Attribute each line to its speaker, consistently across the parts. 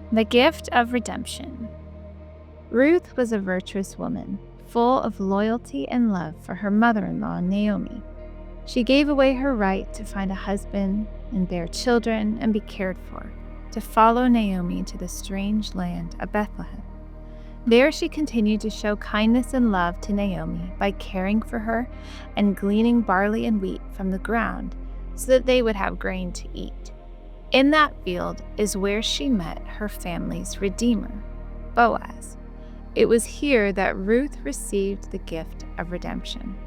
Speaker 1: The gift of redemption. Ruth was a virtuous woman, full of loyalty and love for her mother-in-law, Naomi. She gave away her right to find a husband and bear children and be cared for, to follow Naomi to the strange land of Bethlehem. There she continued to show kindness and love to Naomi by caring for her and gleaning barley and wheat from the ground so that they would have grain to eat. In that field is where she met her family's redeemer, Boaz. It was here that Ruth received the gift of redemption.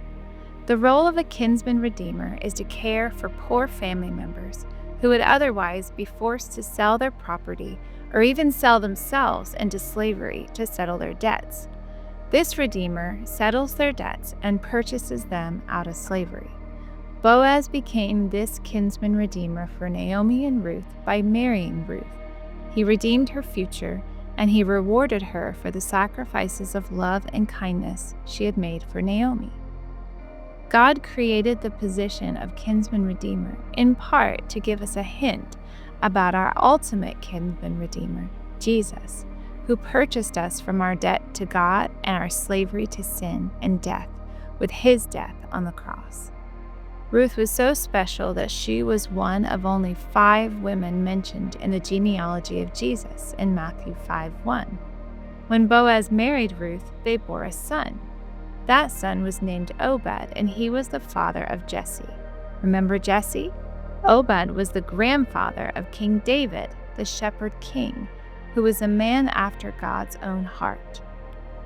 Speaker 1: The role of a kinsman redeemer is to care for poor family members who would otherwise be forced to sell their property or even sell themselves into slavery to settle their debts. This redeemer settles their debts and purchases them out of slavery. Boaz became this kinsman redeemer for Naomi and Ruth by marrying Ruth. He redeemed her future, and he rewarded her for the sacrifices of love and kindness she had made for Naomi. God created the position of kinsman redeemer in part to give us a hint about our ultimate kinsman redeemer, Jesus, who purchased us from our debt to God and our slavery to sin and death with his death on the cross. Ruth was so special that she was one of only 5 women mentioned in the genealogy of Jesus in Matthew 5:1. When Boaz married Ruth, they bore a son. That son was named Obed, and he was the father of Jesse. Remember Jesse? Obed was the grandfather of King David, the shepherd king, who was a man after God's own heart.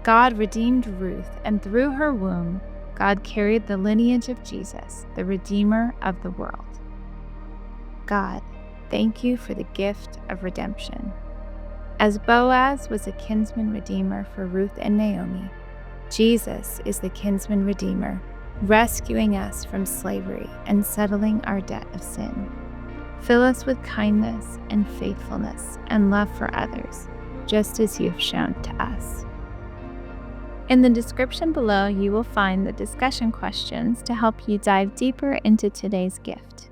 Speaker 1: God redeemed Ruth, and through her womb, God carried the lineage of Jesus, the Redeemer of the world. God, thank you for the gift of redemption. As Boaz was a kinsman redeemer for Ruth and Naomi, Jesus is the kinsman redeemer, rescuing us from slavery and settling our debt of sin. Fill us with kindness and faithfulness and love for others, just as you have shown to us. In the description below, you will find the discussion questions to help you dive deeper into today's gift.